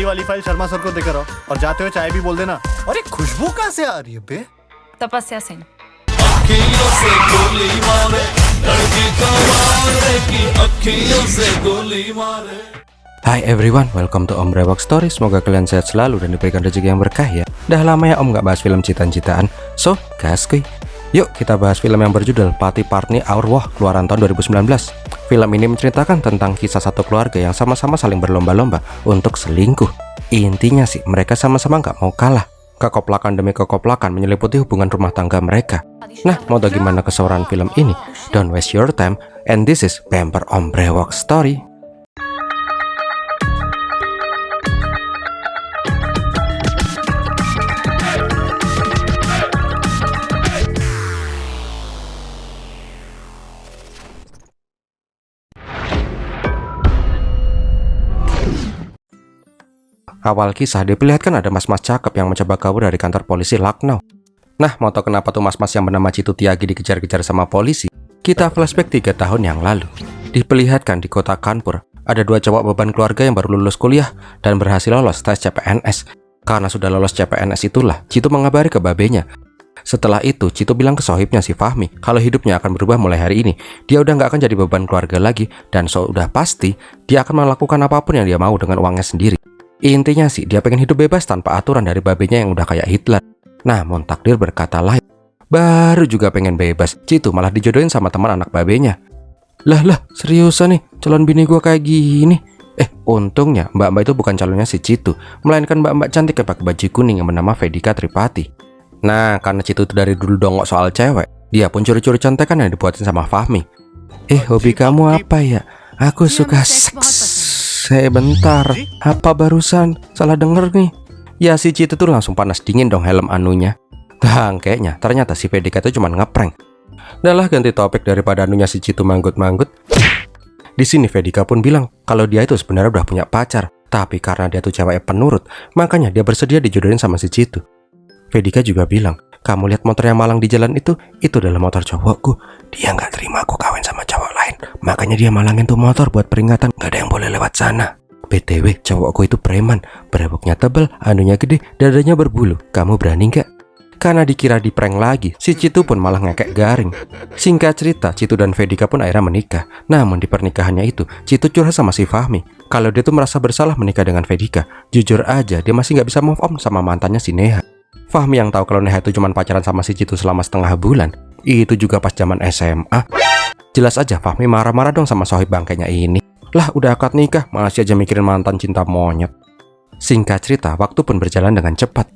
वाली फाइल शर्मा सर को देकर आओ और जाते हुए चाय भी बोल देना। अरे खुशबू कहाँ से आ रही है बे? तपस्या सिंह। अखियों से गोली मारे लड़की कमारे की अखियों से गोली मारे. Hai everyone, welcome to Om Brewok Story. Semoga kalian sehat selalu dan diberikan rezeki yang berkah ya. Dah lama ya Om gak bahas film cinta-cintaan. So, gas kuy. Yuk kita bahas film yang berjudul Pati Partni Aur Woh, keluaran tahun 2019. Film ini menceritakan tentang kisah satu keluarga yang sama-sama saling berlomba-lomba untuk selingkuh. Intinya sih, mereka sama-sama gak mau kalah. Kekoplakan demi kekoplakan menyeliputi hubungan rumah tangga mereka. Nah, mau tahu gimana keseruan film ini? Don't waste your time, and this is Bumper Om Brewok Story. Awal kisah diperlihatkan ada mas-mas cakep yang mencoba kabur dari kantor polisi Lucknow. Nah, mau tahu kenapa tuh mas-mas yang bernama Citu Tiagi dikejar-kejar sama polisi? Kita flashback 3 tahun yang lalu. Diperlihatkan di kota Kanpur, ada 2 cowok beban keluarga yang baru lulus kuliah dan berhasil lolos tes CPNS. Karena sudah lolos CPNS itulah, Citu mengabari ke babenya. Setelah itu, Citu bilang ke sohibnya si Fahmi kalau hidupnya akan berubah mulai hari ini. Dia udah nggak akan jadi beban keluarga lagi, dan sudah pasti dia akan melakukan apapun yang dia mau dengan uangnya sendiri. Intinya sih, dia pengen hidup bebas tanpa aturan dari babenya yang udah kayak Hitler. Namun takdir berkata lain. Baru juga pengen bebas, Citu malah dijodohin sama teman anak babenya. Lah, seriusan nih, calon bini gua kayak gini? Untungnya mbak-mbak itu bukan calonnya si Citu, melainkan mbak-mbak cantik yang pakai baju kuning yang bernama Vedika Tripati. Nah, karena Citu itu dari dulu dongok soal cewek, dia pun curi-curi contekan yang dibuatin sama Fahmi. Hobi kamu apa ya? Aku suka seks. Bentar, apa barusan? Salah denger nih. Ya si Citu tuh langsung panas dingin dong helm anunya. Kayaknya ternyata si Vedika itu cuma ngeprank. Dahlah, ganti topik daripada anunya si Citu manggut-manggut. Di sini Vedika pun bilang kalau dia itu sebenarnya udah punya pacar, tapi karena dia tuh cewek penurut, makanya dia bersedia dijodohin sama si Citu. Vedika juga bilang, kamu lihat motor yang malang di jalan itu adalah motor cowokku. Dia nggak terima aku kawin sama cowok lain, makanya dia malangin tuh motor buat peringatan nggak ada yang boleh lewat sana. BTW, cowokku itu preman, bereboknya tebal, anunya gede, dadanya berbulu. Kamu berani nggak? Karena dikira di prank lagi, si Citu pun malah ngekek garing. Singkat cerita, Citu dan Vedika pun akhirnya menikah. Namun di pernikahannya itu, Citu curhat sama si Fahmi kalau dia tuh merasa bersalah menikah dengan Vedika. Jujur aja, dia masih nggak bisa move on sama mantannya si Neha. Fahmi yang tahu kalau Neha itu cuma pacaran sama si Citu selama setengah bulan, itu juga pas zaman SMA. Jelas aja Fahmi marah-marah dong sama sohib bangkainya ini. Lah udah akad nikah, masih aja mikirin mantan cinta monyet. Singkat cerita, waktu pun berjalan dengan cepat.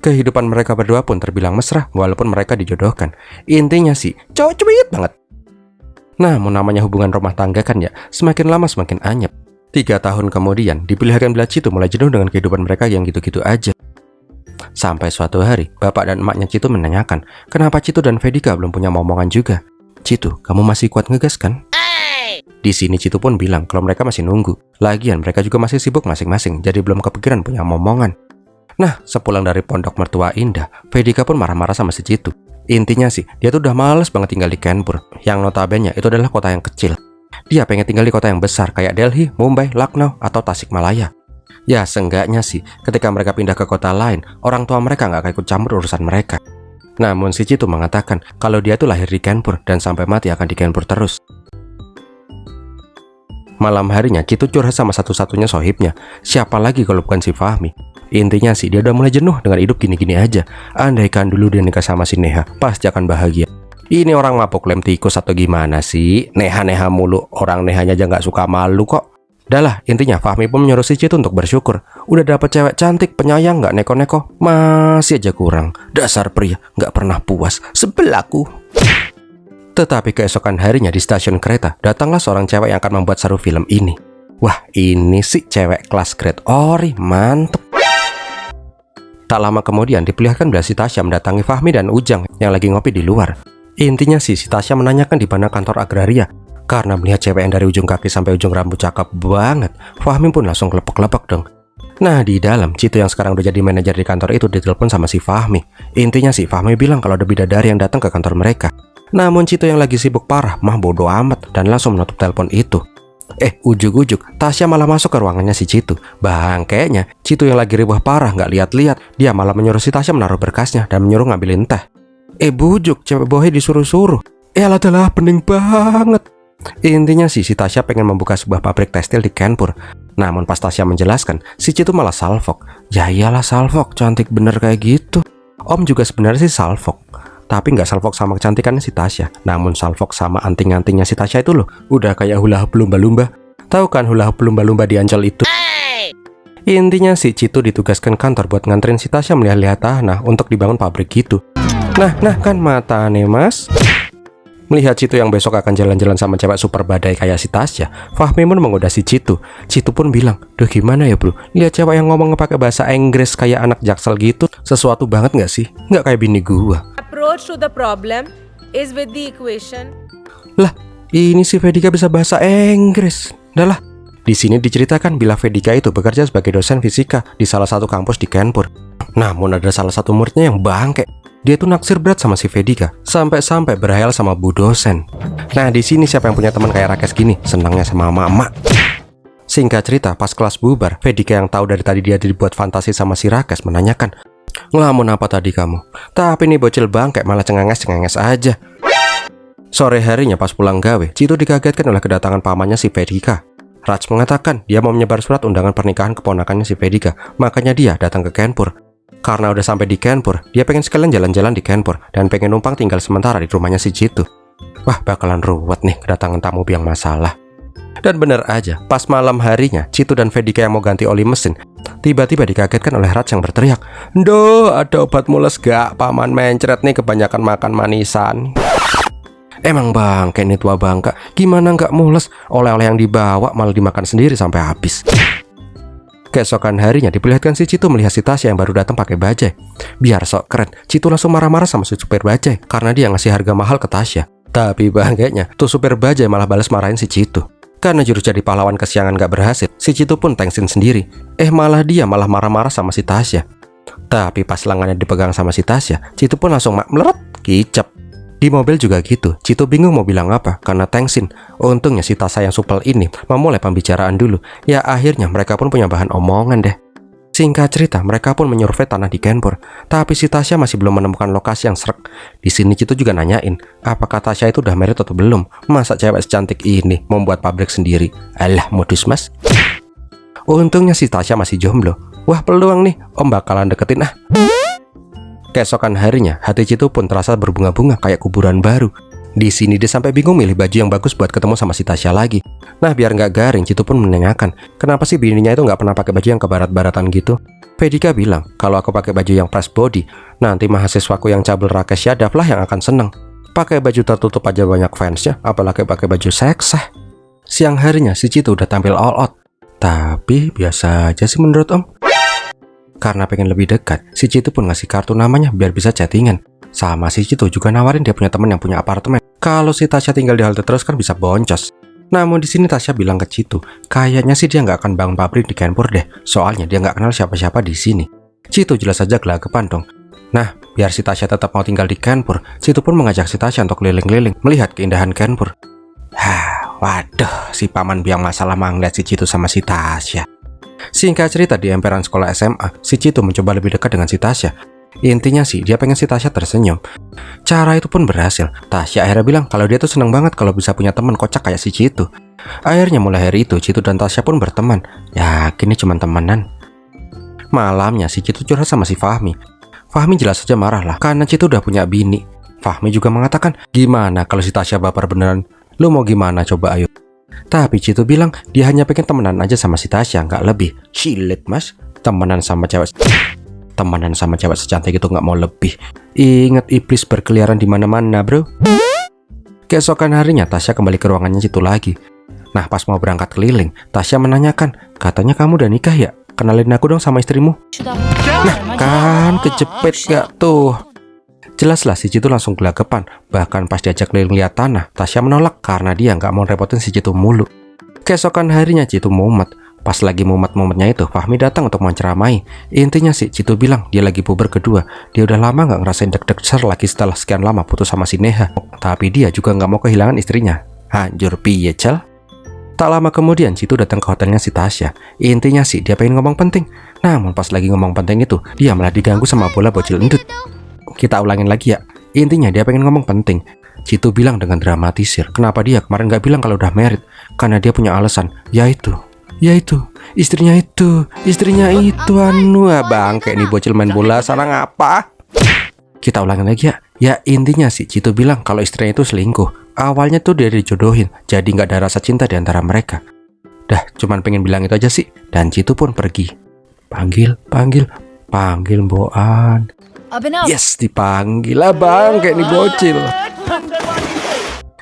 Kehidupan mereka berdua pun terbilang mesra walaupun mereka dijodohkan. Intinya sih, cowok cuit banget. Namun namanya hubungan rumah tangga kan ya, semakin lama semakin anyep. 3 tahun kemudian, diperlihatkan bila Citu mulai jenuh dengan kehidupan mereka yang gitu-gitu aja. Sampai suatu hari, bapak dan emaknya Citu menanyakan, kenapa Citu dan Vedika belum punya momongan juga. Citu, kamu masih kuat ngegas kan? Di sini Citu pun bilang kalau mereka masih nunggu. Lagian mereka juga masih sibuk masing-masing, jadi belum kepikiran punya momongan. Nah, sepulang dari pondok mertua indah, Vedika pun marah-marah sama si Citu. Intinya sih, dia tuh udah males banget tinggal di Kanpur, yang notabene itu adalah kota yang kecil. Dia pengen tinggal di kota yang besar kayak Delhi, Mumbai, Lucknow, atau Tasikmalaya. Ya, seenggaknya sih, ketika mereka pindah ke kota lain, orang tua mereka nggak akan ikut campur urusan mereka. Namun si Citu mengatakan kalau dia tuh lahir di Kanpur dan sampai mati akan di Kanpur terus. Malam harinya, Citu curhat sama satu-satunya sohibnya. Siapa lagi kalau bukan si Fahmi? Intinya sih, dia udah mulai jenuh dengan hidup gini-gini aja. Andaikan dulu dia nikah sama si Neha, pasti akan bahagia. Ini orang mabuk lem tikus atau gimana sih? Neha-neha mulu, orang Nehanya aja nggak suka malu kok. Dahlah, intinya Fahmi pun menyuruh si Citu untuk bersyukur. Udah dapet cewek cantik, penyayang, nggak neko-neko, masih aja kurang. Dasar pria, nggak pernah puas, sebel aku. Tetapi keesokan harinya di stasiun kereta, datanglah seorang cewek yang akan membuat seru film ini. Wah, ini sih cewek kelas grade ori, mantep. Tak lama kemudian diperlihatkan bila si Tasya mendatangi Fahmi dan Ujang yang lagi ngopi di luar. Intinya sih, si Tasya menanyakan di mana kantor agraria. Karena melihat cewek yang dari ujung kaki sampai ujung rambut cakep banget, Fahmi pun langsung kelepek-kelepek dong. Nah, di dalam, Citu yang sekarang udah jadi manajer di kantor itu ditelepon sama si Fahmi. Intinya sih, Fahmi bilang kalau ada bidadari yang datang ke kantor mereka. Namun Citu yang lagi sibuk parah mah bodo amat dan langsung menutup telepon itu. Ujuk-ujuk Tasya malah masuk ke ruangannya si Citu. Bangkainya Citu yang lagi ribuh parah nggak lihat-lihat, dia malah menyuruh si Tasya menaruh berkasnya dan menyuruh ngambilin teh. Bujuk, cewek bohe disuruh-suruh. Alah, pening banget. Intinya si Tasya pengen membuka sebuah pabrik tekstil di Kenpur. Namun pas Tasya menjelaskan, si Citu malah salfok. Ya iyalah salfok, cantik bener kayak gitu. Om juga sebenarnya sih salfok, tapi nggak salfok sama kecantikannya si Tasya, namun salfok sama anting-antingnya si Tasya itu loh. Udah kayak hula hoop lumba-lumba. Tahu kan hula hoop lumba-lumba di Ancol itu? Intinya si Citu ditugaskan kantor buat nganterin si Tasya melihat-lihat tanah untuk dibangun pabrik gitu. Nah kan mata nih mas. Melihat Citu yang besok akan jalan-jalan sama cewek super badai kayak si Tasya, Fahmi pun menggoda si Citu. Citu pun bilang, "Duh gimana ya bro, lihat cewek yang ngomong pakai bahasa Inggris kayak anak Jaksel gitu, sesuatu banget nggak sih? Nggak kayak bini gua." Approach to the problem is with the equation. Lah, ini si Vedika bisa bahasa Inggris. Dah lah. Di sini diceritakan bila Vedika itu bekerja sebagai dosen fisika di salah satu kampus di Kenpur. Namun ada salah satu muridnya yang bangke. Dia tuh naksir berat sama si Vedika, sampai-sampai berhayal sama bu dosen. Nah, di sini siapa yang punya teman kayak Rakes gini, senangnya sama mama. Singkat cerita, pas kelas bubar, Vedika yang tahu dari tadi dia dibuat fantasi sama si Rakes menanyakan, "Ngelamun apa tadi kamu?" Tapi nih bocil bangke malah cengenges-cengenges aja. Sore harinya pas pulang gawe, Citu dikagetkan oleh kedatangan pamannya si Vedika. Raj mengatakan dia mau menyebar surat undangan pernikahan keponakannya si Vedika, makanya dia datang ke Kenpur. Karena udah sampai di Kenpur, dia pengen sekalian jalan-jalan di Kenpur dan pengen numpang tinggal sementara di rumahnya si Citu. Wah, bakalan ruwet nih kedatangan tamu biang masalah. Dan bener aja, pas malam harinya, Citu dan Vedika yang mau ganti oli mesin, tiba-tiba dikagetkan oleh Raj yang berteriak, "Duh, ada obat mules gak? Paman mencret nih kebanyakan makan manisan." Emang bangke nih tua bangka, gimana nggak mules? Oleh-oleh yang dibawa malah dimakan sendiri sampai habis. Keesokan harinya diperlihatkan si Citu melihat si Tasya yang baru datang pakai bajai. Biar sok keren, Citu langsung marah-marah sama si supir bajai karena dia ngasih harga mahal ke Tasya. Tapi bangkainya, tuh supir bajai malah balas marahin si Citu. Karena jurus jadi pahlawan kesiangan gak berhasil, si Citu pun tengsin sendiri. Malah dia malah marah-marah sama si Tasya. Tapi pas lengannya dipegang sama si Tasya, Citu pun langsung meleret, kicap. Di mobil juga gitu, Citu bingung mau bilang apa karena tengsin. Untungnya si Tasya yang supel ini memulai pembicaraan dulu. Ya akhirnya mereka pun punya bahan omongan deh. Singkat cerita, mereka pun menyurvei tanah di Kenpur. Tapi si Tasya masih belum menemukan lokasi yang srek. Di sini Citu juga nanyain, apakah Tasya itu udah married atau belum? Masa cewek secantik ini membuat pabrik sendiri? Alah, modus mas. Untungnya si Tasya masih jomblo. Wah, peluang nih, om bakalan deketin ah. Keesokan harinya, hati Citu pun terasa berbunga-bunga kayak kuburan baru. Di sini dia sampai bingung milih baju yang bagus buat ketemu sama si Tasya lagi. Nah, biar nggak garing, Citu pun menanyakan, kenapa sih bininya itu nggak pernah pakai baju yang kebarat-baratan gitu? Vedika bilang, kalau aku pakai baju yang press body, nanti mahasiswaku yang cabul Rakes Yadav lah yang akan seneng. Pakai baju tertutup aja banyak fansnya, apalagi pakai baju sekseh. Siang harinya, si Citu udah tampil all out. Tapi biasa aja sih menurut om. Karena pengen lebih dekat, si Citu pun ngasih kartu namanya biar bisa chattingan. Sama si Citu juga nawarin dia punya teman yang punya apartemen. Kalau si Tasya tinggal di halte terus kan bisa boncos. Namun di sini Tasya bilang ke Citu, kayaknya sih dia nggak akan bangun pabrik di Kenpur deh. Soalnya dia nggak kenal siapa-siapa di sini. Citu jelas saja gelagapan dong. Nah, biar si Tasya tetap mau tinggal di Kenpur, Citu pun mengajak si Tasya untuk keliling-keliling melihat keindahan Kenpur. Waduh, si paman biang masalah mah ngeliat si Citu sama si Tasya. Singkat cerita, di emperan sekolah SMA, si Citu mencoba lebih dekat dengan si Tasya. Intinya sih, dia pengen si Tasya tersenyum. Cara itu pun berhasil. Tasya akhirnya bilang kalau dia tuh seneng banget kalau bisa punya teman kocak kayak si Citu. Akhirnya mulai hari itu, Citu dan Tasya pun berteman. Yakin ini cuma temenan. Malamnya, si Citu curhat sama si Fahmi. Fahmi jelas saja marah lah, karena Citu udah punya bini. Fahmi juga mengatakan, gimana kalau si Tasya baper beneran? Lu mau gimana coba ayo? Tapi Citu bilang dia hanya pengen temenan aja sama si Tasya, nggak lebih. Cilit mas, temenan sama cewek secantik itu nggak mau lebih. Ingat iblis berkeliaran di mana-mana bro. Keesokan harinya Tasya kembali ke ruangannya Citu lagi. Nah pas mau berangkat keliling, Tasya menanyakan, katanya kamu udah nikah ya? Kenalin aku dong sama istrimu. Nah kan kejepit gak tuh? Jelaslah si Citu langsung gelagapan. Bahkan pas diajak keliling lihat tanah, Tasya menolak karena dia nggak mau repotin si Citu mulu. Keesokan harinya Citu mumet. Pas lagi mumet-mumetnya itu, Fahmi datang untuk menceramai. Intinya sih Citu bilang dia lagi puber kedua. Dia udah lama nggak ngerasain deg-deg ser lagi setelah sekian lama putus sama si Neha. Tapi dia juga nggak mau kehilangan istrinya. Hancur piye cel? Tak lama kemudian Citu datang ke hotelnya si Tasya. Intinya sih dia pengen ngomong penting. Namun pas lagi ngomong penting itu, dia malah diganggu sama bola bocil endut. Kita ulangin lagi ya. Intinya dia pengen ngomong penting. Citu bilang dengan dramatisir, kenapa dia kemarin gak bilang kalau udah married. Karena dia punya alasan, yaitu istrinya itu anu abang kayak nih bocil main bola sana ngapa. Kita ulangin lagi ya. Ya intinya sih Citu bilang kalau istrinya itu selingkuh. Awalnya tuh dia dijodohin, jadi nggak ada rasa cinta di antara mereka. Dah cuman pengen bilang itu aja sih. Dan Citu pun pergi. Panggil Boan. Yes, dipanggil abang kayak nih bocil.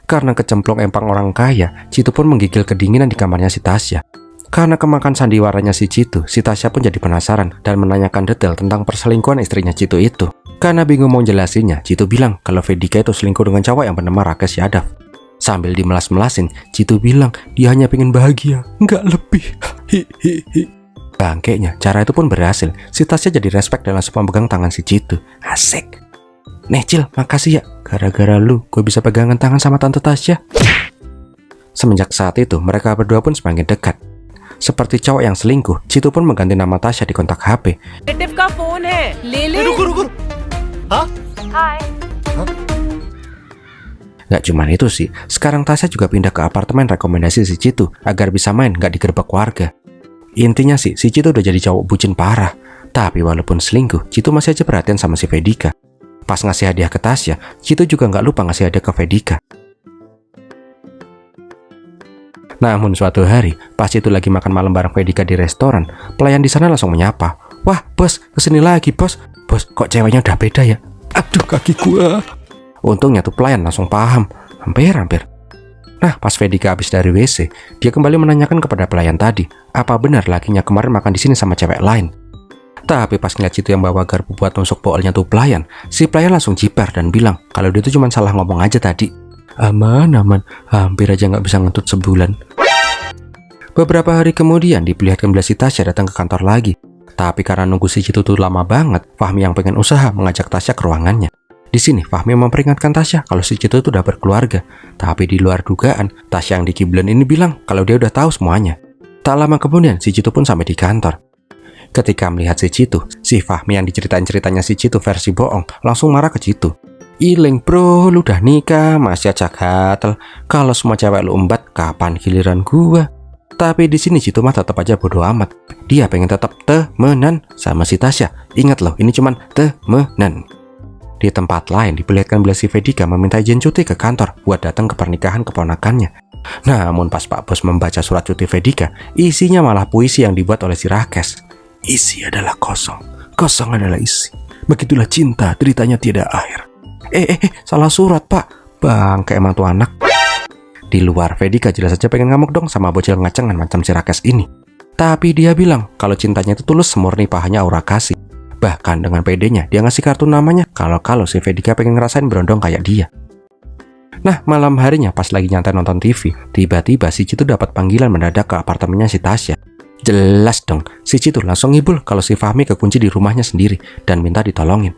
Karena kecemplung empang orang kaya, Citu pun menggigil kedinginan di kamarnya si Tasya. Karena kemakan sandiwaranya si Citu, si Tasya pun jadi penasaran dan menanyakan detail tentang perselingkuhan istrinya Citu itu. Karena bingung mau jelasinnya, Citu bilang kalau Vedika itu selingkuh dengan cowok yang bernama Rakesh Yadav. Sambil dimelas-melasin, Citu bilang dia hanya pengen bahagia, nggak lebih. Bangkeknya, cara itu pun berhasil. Si Tasya jadi respect dan langsung memegang tangan si Citu. Asik. Nih Cil, makasih ya. Gara-gara lu, gue bisa pegangan tangan sama Tante Tasya. Semenjak saat itu, mereka berdua pun semakin dekat. Seperti cowok yang selingkuh, Citu pun mengganti nama Tasya di kontak HP. Relative का फोन है ले ले रुको हाँ हाय Gak cuman itu sih, sekarang Tasya juga pindah ke apartemen rekomendasi si Citu agar bisa main gak digerebek warga. Intinya sih, si Citu udah jadi cowok bucin parah. Tapi walaupun selingkuh, Citu masih aja perhatian sama si Vedika. Pas ngasih hadiah ke Tasya, Citu juga gak lupa ngasih hadiah ke Vedika. Namun suatu hari, pas Citu lagi makan malam bareng Vedika di restoran, pelayan di sana langsung menyapa. Wah bos, kesini lagi bos. Bos, kok ceweknya udah beda ya? Aduh kaki gua. Untungnya tuh pelayan langsung paham. Hampir. Nah, pas Vedika habis dari WC, dia kembali menanyakan kepada pelayan tadi, apa benar lakinya kemarin makan di sini sama cewek lain. Tapi pas ngeliat Citu yang bawa garpu buat nusuk boolnya tuh pelayan, si pelayan langsung ciper dan bilang kalau dia tuh cuma salah ngomong aja tadi. Aman, hampir aja nggak bisa ngentut sebulan. Beberapa hari kemudian diperlihatkan bila si Tasya datang ke kantor lagi. Tapi karena nunggu si Citu tuh lama banget, Fahmi yang pengen usaha mengajak Tasya ke ruangannya. Di sini Fahmi memperingatkan Tasya kalau si Citu tuh udah berkeluarga. Tapi di luar dugaan, Tasya yang di kiblen ini bilang kalau dia udah tahu semuanya. Tak lama kemudian si Citu pun sampai di kantor. Ketika melihat si Citu, si Fahmi yang diceritain ceritanya si Citu versi bohong langsung marah ke Citu. Ileng bro, lu udah nikah, masih acak gatel. Kalau semua cewek lu embat, kapan giliran gua? Tapi di sini Citu mah tetap aja bodo amat. Dia pengen tetap temenan sama si Tasya. Ingat loh, ini cuman temenan. Di tempat lain diperlihatkan bila si Vedika meminta izin cuti ke kantor buat datang ke pernikahan keponakannya. Namun pas Pak Bos membaca surat cuti Vedika, isinya malah puisi yang dibuat oleh si Rakesh. Isi adalah kosong, kosong adalah isi. Begitulah cinta, deritanya tiada akhir. Salah surat pak. Bang, kayak emang tuh anak. Di luar, Vedika jelas saja pengen ngamuk dong sama bocil ngacengan macam si Rakesh ini. Tapi dia bilang kalau cintanya itu tulus semurni pahanya aura kasih. Bahkan dengan pedenya dia ngasih kartu namanya kalau si Vedika pengen ngerasain berondong kayak dia. Nah, malam harinya pas lagi nyantai nonton TV, tiba-tiba si Citu dapat panggilan mendadak ke apartemennya si Tasya. Jelas dong, si Citu langsung ngibul kalau si Fahmi kekunci di rumahnya sendiri dan minta ditolongin.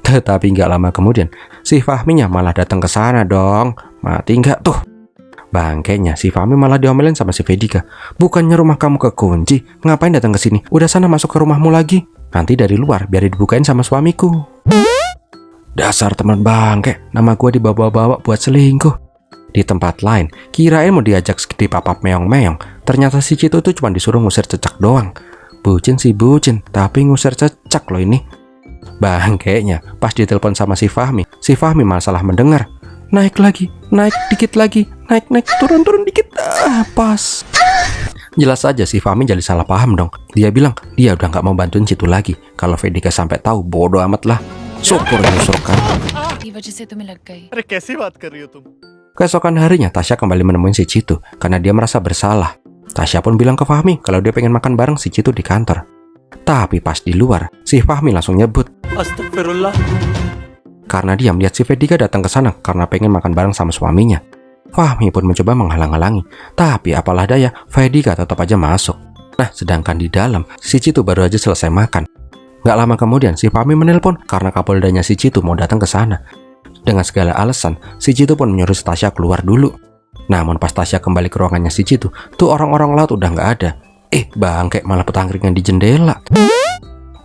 Tetapi nggak lama kemudian, si Fahminya malah datang ke sana dong. Mati nggak tuh? Bangkainya si Fahmi malah diomelin sama si Vedika. Bukannya rumah kamu kekunci, ngapain datang ke sini? Udah sana masuk ke rumahmu lagi. Nanti dari luar biar dibukain sama suamiku. Dasar teman bangke, nama gua dibawa-bawa buat selingkuh. Di tempat lain, kirain mau diajak sekidi papap meong-meong. Ternyata si Citu tuh cuma disuruh ngusir cecak doang. Bucin sih bucin, tapi ngusir cecak loh ini. Bangkainya, pas ditelepon sama si Fahmi malah salah mendengar. Naik lagi, naik dikit lagi, naik turun dikit, pas. Jelas saja si Fahmi jadi salah paham dong. Dia bilang dia udah nggak mau bantuin Citu lagi. Kalau Vedika sampai tahu, bodoh amat lah. Syukur nyusurkan. अरे कैसी बात कर रही हो तुम? Keesokan harinya Tasya kembali menemui si Citu karena dia merasa bersalah. Tasya pun bilang ke Fahmi kalau dia pengen makan bareng si Citu di kantor. Tapi pas di luar, si Fahmi langsung nyebut. Astagfirullah. Karena dia melihat si Vedika datang ke sana karena pengen makan bareng sama suaminya. Fahmi pun mencoba menghalang-halangi. Tapi apalah daya, Vedika tetap aja masuk. Nah, sedangkan di dalam, si Citu baru aja selesai makan. Gak lama kemudian, si Fahmi menelpon karena kapoldanya si Citu mau datang ke sana. Dengan segala alasan, si Citu pun menyuruh Tasya keluar dulu. Namun pas Tasya kembali ke ruangannya si Citu, tuh orang-orang laut udah nggak ada. Bangke malah petangkringan di jendela.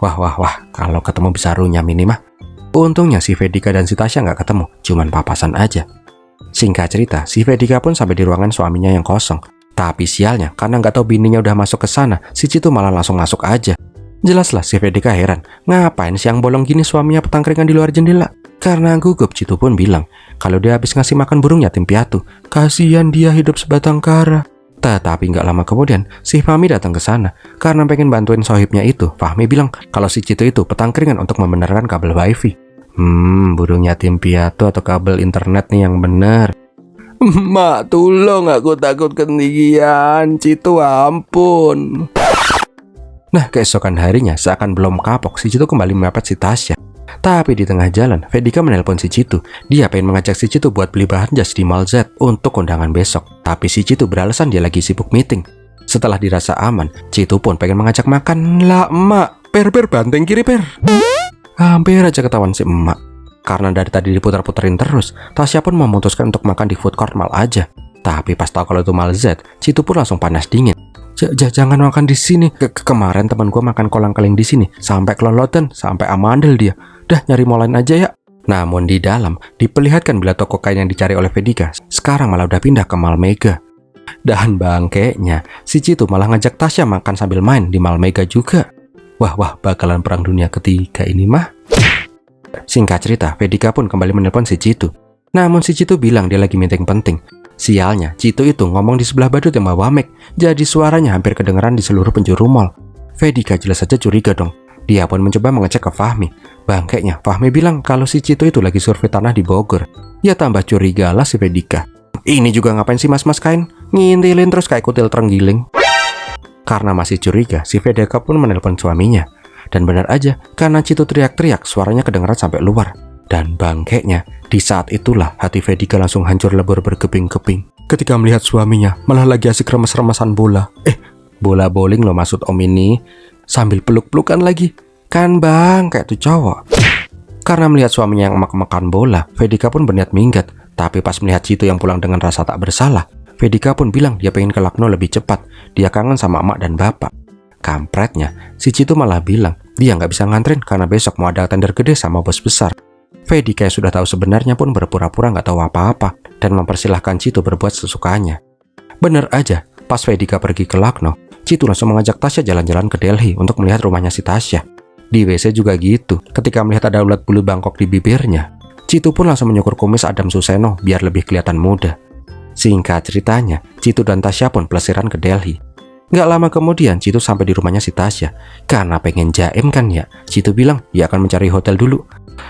Wah, kalau ketemu bisa runyam ini mah. Untungnya si Vedika dan si Tasya nggak ketemu, cuman papasan aja. Singkat cerita, si Vedika pun sampai di ruangan suaminya yang kosong. Tapi sialnya, karena nggak tahu bininya udah masuk ke sana, si Citu malah langsung masuk aja. Jelaslah si Vedika heran, ngapain siang bolong gini suaminya petangkringan di luar jendela? Karena gugup, Citu pun bilang, kalau dia habis ngasih makan burung yatim piatu, kasihan dia hidup sebatang kara. Tetapi nggak lama kemudian, si Fahmi datang ke sana. Karena pengen bantuin sohibnya itu, Fahmi bilang kalau si Citu itu petangkringan untuk membenarkan kabel wifi. Burung yatim piatu atau kabel internet nih yang bener. Mak, tolong, aku takut ketinggian, Citu ampun. Nah, keesokan harinya, seakan belum kapok, si Citu kembali mepet si Tasya. Tapi di tengah jalan, Vedika menelpon si Citu. Dia pengen mengajak si Citu buat beli bahan jas di Mall Z untuk kondangan besok. Tapi si Citu beralasan dia lagi sibuk meeting. Setelah dirasa aman, Citu pun pengen mengajak makan. Lah emak, per banteng kiri per. Hampir aja ketahuan si emak. Karena dari tadi diputar-puterin terus, Tasya pun memutuskan untuk makan di food court Mall aja. Tapi pas tahu kalau itu Mall Z, Citu pun langsung panas dingin. Jangan makan di sini. Kemarin teman gua makan kolang-kaling di sini sampai kelolotan, sampai amandel dia. Dah nyari mall lain aja ya. Namun di dalam diperlihatkan bila toko kain yang dicari oleh Vedika sekarang malah udah pindah ke Mall Mega. Dan bangkeknya, si Citu malah ngajak Tasya makan sambil main di Mall Mega juga. Wah, bakalan perang dunia ketiga ini mah. Singkat cerita, Vedika pun kembali menelpon si Citu. Namun si Citu bilang dia lagi meeting penting. Sialnya, Citu itu ngomong di sebelah badut yang bawa mic, jadi suaranya hampir kedengeran di seluruh penjuru mall. Vedika jelas saja curiga dong. Dia pun mencoba mengecek ke Fahmi. Bangkeknya, Fahmi bilang kalau si Citu itu lagi survei tanah di Bogor. Ya tambah curiga lah si Vedika. Ini juga ngapain sih mas-mas kain? Ngintilin terus kayak kutil terenggiling. Karena masih curiga, si Vedika pun menelpon suaminya. Dan benar aja, karena Citu teriak-teriak, suaranya kedengeran sampai luar. Dan bangkeknya, di saat itulah hati Vedika langsung hancur lebur berkeping-keping. Ketika melihat suaminya malah lagi asik remes-remesan bola. Bola bowling lo maksud om ini. Sambil peluk-pelukan lagi. Kan bang, kayak tuh cowok. Karena melihat suaminya yang emak-emakan bola, Vedika pun berniat minggat. Tapi pas melihat Citu yang pulang dengan rasa tak bersalah, Vedika pun bilang dia pengen ke Lakno lebih cepat. Dia kangen sama emak dan bapak. Kampretnya, si Citu malah bilang dia nggak bisa nganterin karena besok mau ada tender gede sama bos besar. Vedika yang sudah tahu sebenarnya pun berpura-pura nggak tahu apa-apa dan mempersilahkan Citu berbuat sesukanya. Bener aja, pas Vedika pergi ke Lakno, Citu langsung mengajak Tasya jalan-jalan ke Delhi untuk melihat rumahnya si Tasya. Di WC juga gitu, ketika melihat ada ulat bulu bangkok di bibirnya, Citu pun langsung menyukur kumis Adam Suseno biar lebih kelihatan muda. Singkat ceritanya, Citu dan Tasya pun pelesiran ke Delhi. Gak lama kemudian, Citu sampai di rumahnya si Tasya. Karena pengen jaim kan ya, Citu bilang dia akan mencari hotel dulu.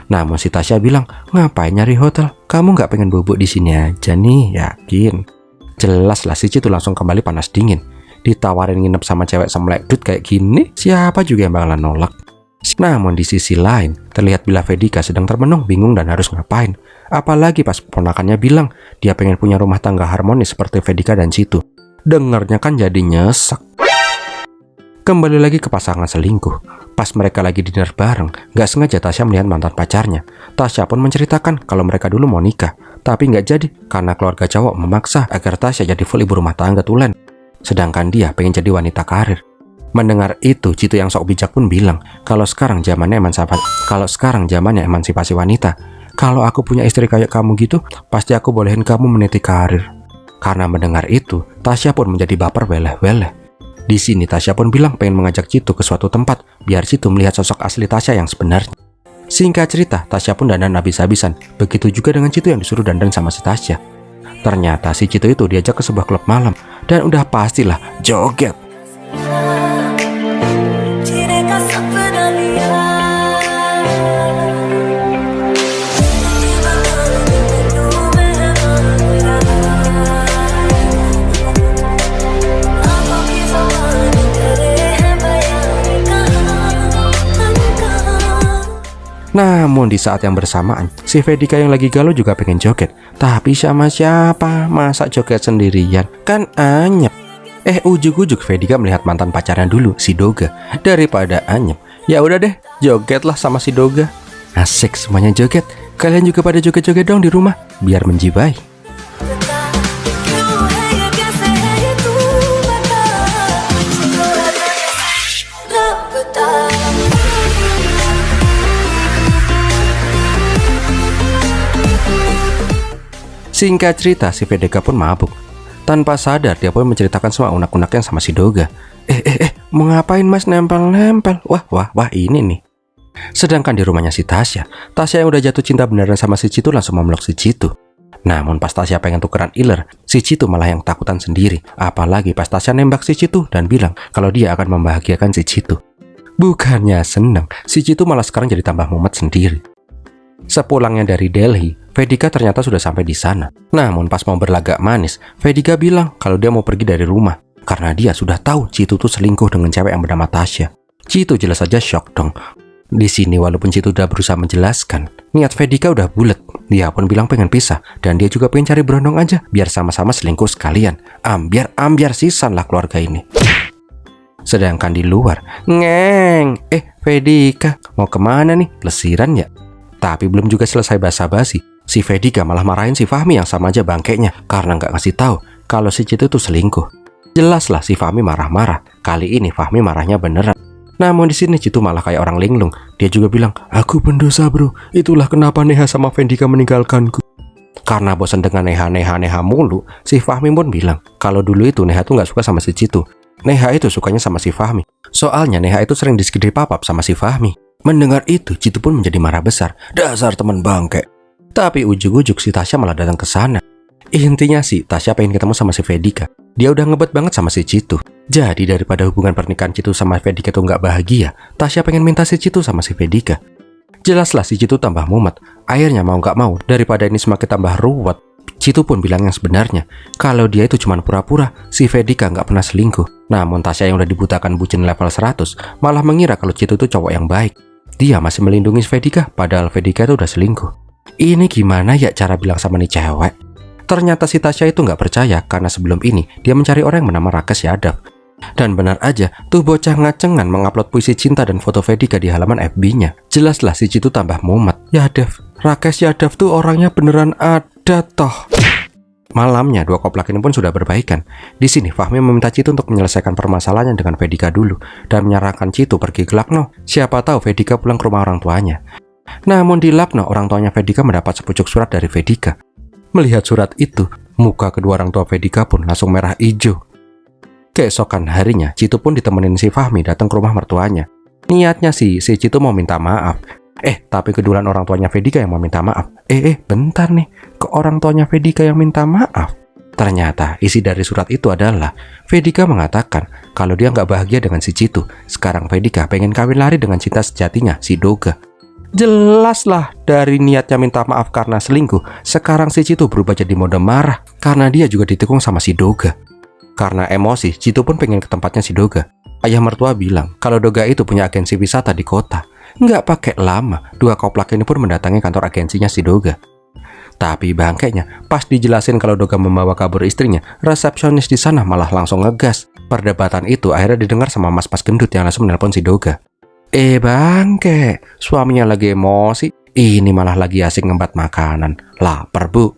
Namun si Tasya bilang, ngapain nyari hotel? Kamu gak pengen bubuk di sini aja nih, yakin? Jelas lah si Citu langsung kembali panas dingin. Ditawarin nginep sama cewek semlekdut kayak gini, siapa juga yang bakalan nolak. Namun di sisi lain, terlihat bila Vedika sedang termenung, bingung dan harus ngapain. Apalagi pas ponakannya bilang dia pengen punya rumah tangga harmonis seperti Vedika dan Citu. Dengarnya kan jadi nyesek. Kembali lagi ke pasangan selingkuh. Pas mereka lagi dinner bareng, gak sengaja Tasya melihat mantan pacarnya. Tasya pun menceritakan kalau mereka dulu mau nikah, tapi gak jadi karena keluarga cowok memaksa agar Tasya jadi full ibu rumah tangga tulen. Sedangkan dia pengen jadi wanita karir. Mendengar itu, Citu yang sok bijak pun bilang kalau sekarang zamannya emansipasi wanita. Kalau aku punya istri kayak kamu gitu, pasti aku bolehin kamu meniti karir. Karena mendengar itu, Tasya pun menjadi baper weleh-weleh. Di sini Tasya pun bilang pengen mengajak Citu ke suatu tempat biar Citu melihat sosok asli Tasya yang sebenarnya. Singkat cerita, Tasya pun dandan habis-habisan. Begitu juga dengan Citu yang disuruh dandan sama si Tasya. Ternyata si Citu itu diajak ke sebuah klub malam dan udah pastilah joget. Namun di saat yang bersamaan, si Vedika yang lagi galau juga pengen joget. Tapi sama siapa? Masa joget sendirian? Kan anyep. Ujuk-ujuk Vedika melihat mantan pacarnya dulu, si Doga. Daripada anyep, ya udah deh, jogetlah sama si Doga. Asik semuanya joget. Kalian juga pada joget-joget dong di rumah, biar menjiwai. Singkat cerita, si Vedika pun mabuk. Tanpa sadar, dia pun menceritakan semua unek-uneknya sama si Doga. Mau ngapain mas nempel-nempel? Wah, ini nih. Sedangkan di rumahnya si Tasya yang udah jatuh cinta beneran sama si Citu langsung memeluk si Citu. Namun pas Tasya pengen tukeran iler, si Citu malah yang takutan sendiri. Apalagi pas Tasya nembak si Citu dan bilang kalau dia akan membahagiakan si Citu. Bukannya seneng, si Citu malah sekarang jadi tambah mumet sendiri. Sepulangnya dari Delhi, Vedika ternyata sudah sampai di sana. Namun pas mau berlagak manis, Vedika bilang kalau dia mau pergi dari rumah karena dia sudah tahu Citu tuh selingkuh dengan cewek yang bernama Tasya. Citu jelas saja shock dong. Di sini walaupun Citu udah berusaha menjelaskan, niat Vedika udah bulat. Dia pun bilang pengen pisah dan dia juga pengen cari berondong aja biar sama-sama selingkuh sekalian. Ambiar sisan lah keluarga ini. Sedangkan di luar, Vedika mau kemana nih? Lesiran ya? Tapi belum juga selesai basa-basi, si Vedika malah marahin si Fahmi yang sama aja bangkeknya karena nggak ngasih tahu kalau si Citu tuh selingkuh. Jelaslah si Fahmi marah-marah. Kali ini Fahmi marahnya beneran. Namun di sini Citu malah kayak orang linglung. Dia juga bilang, aku pendosa bro. Itulah kenapa Neha sama Vedika meninggalkanku. Karena bosan dengan Neha mulu, si Fahmi pun bilang kalau dulu itu Neha tuh nggak suka sama si Citu. Neha itu sukanya sama si Fahmi. Soalnya Neha itu sering diskedi papap sama si Fahmi. Mendengar itu, Citu pun menjadi marah besar. Dasar teman bangke. Tapi ujuk-ujuk si Tasya malah datang ke sana. Intinya sih, Tasya pengen ketemu sama si Vedika. Dia udah ngebet banget sama si Citu. Jadi daripada hubungan pernikahan Citu sama Vedika tuh nggak bahagia, Tasya pengen minta si Citu sama si Vedika. Jelaslah si Citu tambah mumet. Akhirnya mau nggak mau, daripada ini semakin tambah ruwet, Citu pun bilang yang sebenarnya, kalau dia itu cuma pura-pura, si Vedika nggak pernah selingkuh. Namun Tasya yang udah dibutakan bucin level 100, malah mengira kalau Citu itu cowok yang baik. Dia masih melindungi Vedika, padahal Vedika itu udah selingkuh. Ini gimana ya cara bilang sama nih cewek? Ternyata si Tasya itu nggak percaya karena sebelum ini dia mencari orang yang bernama Rakesh Yadav. Dan benar aja, tuh bocah ngacengan mengupload puisi cinta dan foto Vedika di halaman FB-nya. Jelaslah si Citu tambah mumet. Yadav, Rakesh Yadav tuh orangnya beneran ada toh. Malamnya dua koplak ini pun sudah berbaikan. Di sini Fahmi meminta Citu untuk menyelesaikan permasalahannya dengan Vedika dulu dan menyarankan Citu pergi ke Lucknow. Siapa tahu Vedika pulang ke rumah orang tuanya. Namun di Lucknow orang tuanya Vedika mendapat sepucuk surat dari Vedika. Melihat surat itu, muka kedua orang tua Vedika pun langsung merah hijau. Keesokan harinya, Citu pun ditemenin si Fahmi datang ke rumah mertuanya. Niatnya sih, si Citu mau minta maaf. Tapi kedulan orang tuanya Vedika yang mau minta maaf. Bentar nih, ke orang tuanya Vedika yang minta maaf. Ternyata isi dari surat itu adalah Vedika mengatakan kalau dia nggak bahagia dengan si Citu. Sekarang Vedika pengen kawin lari dengan cinta sejatinya, si Doga. Jelaslah dari niatnya minta maaf karena selingkuh, sekarang si Citu berubah jadi mode marah karena dia juga ditikung sama si Doga. Karena emosi, Citu pun pengen ke tempatnya si Doga. Ayah mertua bilang kalau Doga itu punya agensi wisata di kota. Nggak pakai lama, dua koplak ini pun mendatangi kantor agensinya si Doga. Tapi bangkainya, pas dijelasin kalau Doga membawa kabur istrinya, resepsionis di sana malah langsung ngegas. Perdebatan itu akhirnya didengar sama mas-mas gendut yang langsung menelpon si Doga. Bangke, suaminya lagi emosi, ini malah lagi asik ngembat makanan. Lapar bu.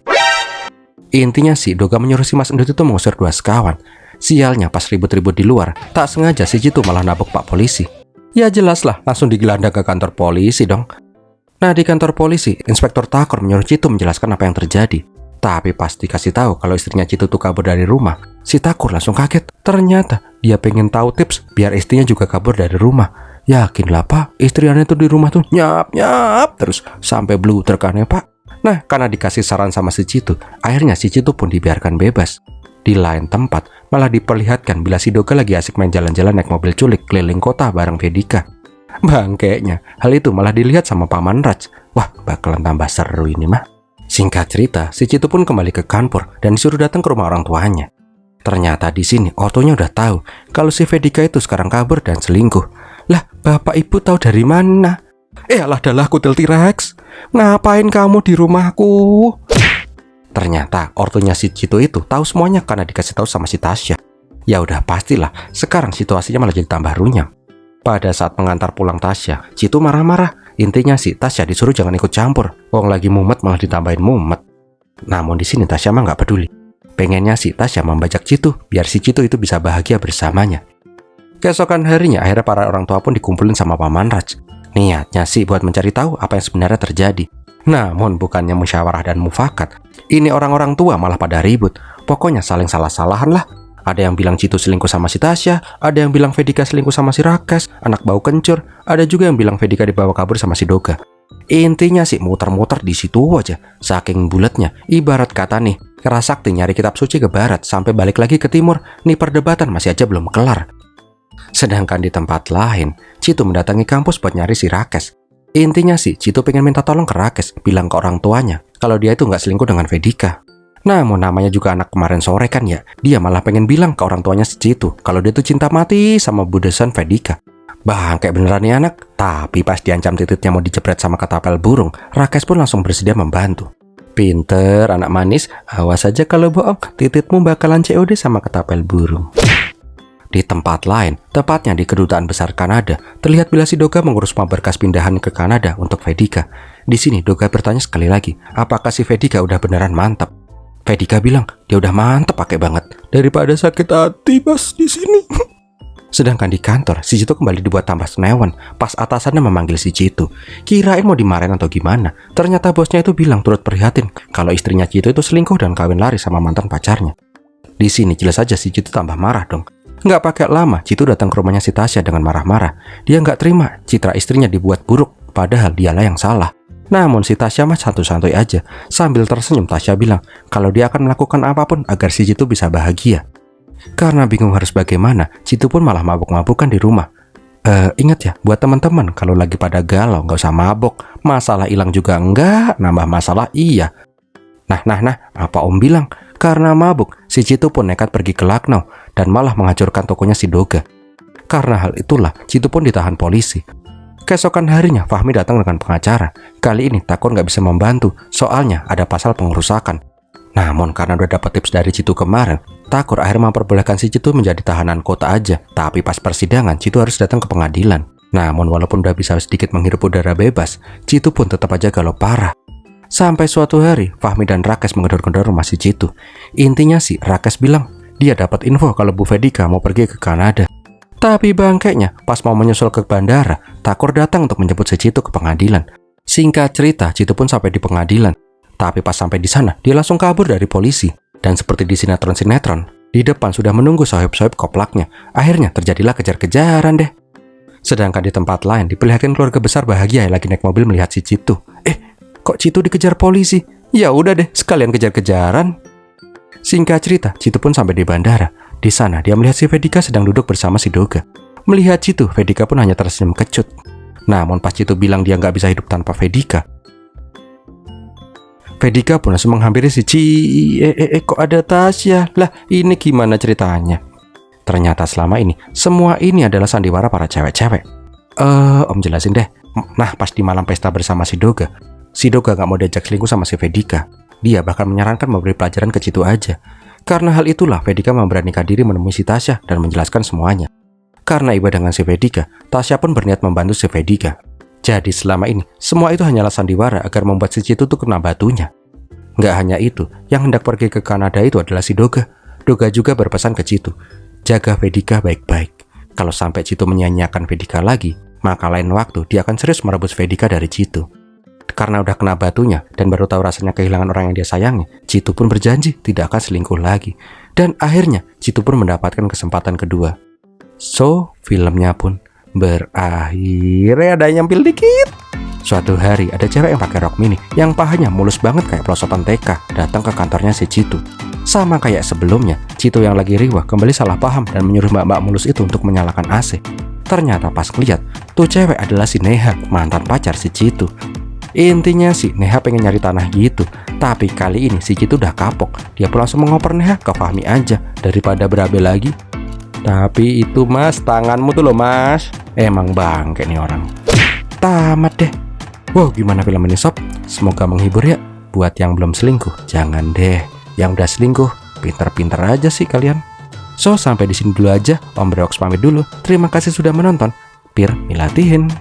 Intinya sih, Doga menyuruh si mas gendut itu mengusir dua sekawan. Sialnya pas ribut-ribut di luar, tak sengaja si Citu malah nabok pak polisi. Ya jelaslah, langsung digelandang ke kantor polisi dong. Nah di kantor polisi, Inspektur Takor menyuruh Citu menjelaskan apa yang terjadi. Tapi pas dikasih tahu kalau istrinya Citu tuh kabur dari rumah, si Takor langsung kaget. Ternyata dia pengen tahu tips biar istrinya juga kabur dari rumah. Yakinlah pak, istri Anda tuh di rumah tuh nyap terus sampai blue terkane pak. Nah karena dikasih saran sama si Citu, akhirnya si Citu pun dibiarkan bebas. Di lain tempat, malah diperlihatkan bila si Doga lagi asik main jalan-jalan naik mobil culik keliling kota bareng Vedika. Bangkeknya, hal itu malah dilihat sama Paman Raj. Wah, bakalan tambah seru ini mah. Singkat cerita, si Citu pun kembali ke kantor dan disuruh datang ke rumah orang tuanya. Ternyata di sini ortunya udah tahu kalau si Vedika itu sekarang kabur dan selingkuh. Lah, bapak ibu tahu dari mana? Alah dalah kutil T-Rex. Ngapain kamu di rumahku? Ternyata ortunya si Citu itu tahu semuanya karena dikasih tahu sama si Tasya. Ya udah pastilah, sekarang situasinya malah jadi tambah runyam. Pada saat mengantar pulang Tasya, Citu marah-marah. Intinya sih Tasya disuruh jangan ikut campur. Wong lagi mumet malah ditambahin mumet. Namun di sini Tasya mah nggak peduli. Pengennya sih Tasya membajak Citu biar si Citu itu bisa bahagia bersamanya. Keesokan harinya akhirnya para orang tua pun dikumpulin sama Paman Raj. Niatnya sih buat mencari tahu apa yang sebenarnya terjadi. Namun bukannya musyawarah dan mufakat, ini orang-orang tua malah pada ribut. Pokoknya saling salah-salahan lah. Ada yang bilang Citu selingkuh sama si Tasya, ada yang bilang Vedika selingkuh sama si Rakes, anak bau kencur, ada juga yang bilang Vedika dibawa kabur sama si Doga. Intinya sih muter-muter di situ aja, saking bulatnya. Ibarat kata nih, Kerasakti nyari kitab suci ke barat sampai balik lagi ke timur, nih perdebatan masih aja belum kelar. Sedangkan di tempat lain, Citu mendatangi kampus buat nyari si Rakes. Intinya sih, Citu pengen minta tolong ke Rakes, bilang ke orang tuanya kalau dia itu nggak selingkuh dengan Vedika. Namun namanya juga anak kemarin sore kan ya, dia malah pengen bilang ke orang tuanya si Citu kalau dia tuh cinta mati sama budesan Vedika. Kayak beneran nih anak. Tapi pas diancam tititnya mau dijepret sama ketapel burung, Rakes pun langsung bersedia membantu. Pinter, anak manis, awas aja kalau bohong, tititmu bakalan COD sama ketapel burung. Di tempat lain, tepatnya di Kedutaan Besar Kanada, terlihat bila si Doga mengurus semua berkas pindahan ke Kanada untuk Vedika. Di sini Doga bertanya sekali lagi, apakah si Vedika udah beneran mantap? Vedika bilang, dia udah mantep pakai banget. Daripada sakit hati pas di sini. Sedangkan di kantor, si Citu kembali dibuat tambah senewan pas atasannya memanggil si Citu. Kirain mau dimarahin atau gimana. Ternyata bosnya itu bilang turut prihatin kalau istrinya Citu itu selingkuh dan kawin lari sama mantan pacarnya. Di sini jelas aja si Citu tambah marah dong. Nggak pakai lama, Citu datang ke rumahnya si Tasya dengan marah-marah. Dia nggak terima citra istrinya dibuat buruk, padahal dialah yang salah. Namun si Tasya mah santuy-santuy aja. Sambil tersenyum Tasya bilang kalau dia akan melakukan apapun agar si Citu bisa bahagia. Karena bingung harus bagaimana, Citu pun malah mabuk-mabukan di rumah. Ingat ya, buat teman-teman kalau lagi pada galau nggak usah mabuk. Masalah hilang juga enggak, nambah masalah iya. Nah, apa Om bilang? Karena mabuk, si Citu pun nekat pergi ke Lucknow dan malah menghancurkan tokonya si Doga. Karena hal itulah, Citu pun ditahan polisi. Keesokan harinya, Fahmi datang dengan pengacara. Kali ini Takor nggak bisa membantu, soalnya ada pasal pengerusakan. Namun karena udah dapat tips dari Citu kemarin, Takor akhirnya memperbolehkan si Citu menjadi tahanan kota aja. Tapi pas persidangan, Citu harus datang ke pengadilan. Namun walaupun udah bisa sedikit menghirup udara bebas, Citu pun tetap aja galau parah. Sampai suatu hari, Fahmi dan Rakes menggedor-gedor rumah si Citu. Intinya sih, Rakes bilang dia dapat info kalau Bu Vedika mau pergi ke Kanada. Tapi bangkainya, pas mau menyusul ke bandara, Takor datang untuk menjemput si Citu ke pengadilan. Singkat cerita, Citu pun sampai di pengadilan. Tapi pas sampai di sana, dia langsung kabur dari polisi. Dan seperti di sinetron-sinetron, di depan sudah menunggu sohib-sohib koplaknya. Akhirnya terjadilah kejar-kejaran deh. Sedangkan di tempat lain, diperlihatkan keluarga besar bahagia lagi naik mobil melihat si Citu. Kok Citu dikejar polisi? Ya udah deh, sekalian kejar-kejaran. Singkat cerita, Citu pun sampai di bandara. Di sana, dia melihat si Vedika sedang duduk bersama si Doga. Melihat Citu, Vedika pun hanya tersenyum kecut. Namun pas Citu bilang dia nggak bisa hidup tanpa Vedika, Vedika pun langsung menghampiri si kok ada Tasya? Lah, ini gimana ceritanya? Ternyata selama ini, semua ini adalah sandiwara para cewek-cewek. Om jelasin deh. Nah, pas di malam pesta bersama si Doga gak mau diajak selingkuh sama si Vedika. Dia bahkan menyarankan memberi pelajaran ke Citu aja. Karena hal itulah, Vedika memberanikan diri menemui si Tasya dan menjelaskan semuanya. Karena iba dengan si Vedika, Tasya pun berniat membantu si Vedika. Jadi selama ini, semua itu hanyalah sandiwara agar membuat si Citu tuh kena batunya. Nggak hanya itu, yang hendak pergi ke Kanada itu adalah si Doga. Doga juga berpesan ke Citu, jaga Vedika baik-baik. Kalau sampai Citu menyanyiakan Vedika lagi, maka lain waktu dia akan serius merebut Vedika dari Citu. Karena udah kena batunya dan baru tahu rasanya kehilangan orang yang dia sayangi, Citu pun berjanji tidak akan selingkuh lagi. Dan akhirnya, Citu pun mendapatkan kesempatan kedua. So, filmnya pun berakhir. Ada yang nyempil dikit. Suatu hari ada cewek yang pakai rok mini yang pahanya mulus banget kayak pelosotan TK datang ke kantornya si Citu. Sama kayak sebelumnya, Citu yang lagi riwah kembali salah paham dan menyuruh mbak-mbak mulus itu untuk menyalakan AC. Ternyata pas ngeliat, tuh cewek adalah si Neha, mantan pacar si Citu. Intinya sih Neha pengen nyari tanah gitu, tapi kali ini si Citu udah kapok. Dia pun langsung mengoper Neha ke Fahmi aja daripada berabe lagi. Tapi itu mas, tanganmu tuh loh mas. Emang bangke nih orang. Tamat deh. Wow, gimana film ini sob? Semoga menghibur ya. Buat yang belum selingkuh, jangan deh. Yang udah selingkuh, pinter-pinter aja sih kalian. So, sampai di sini dulu aja. Om Brewoks pamit dulu. Terima kasih sudah menonton. Pir milatihin.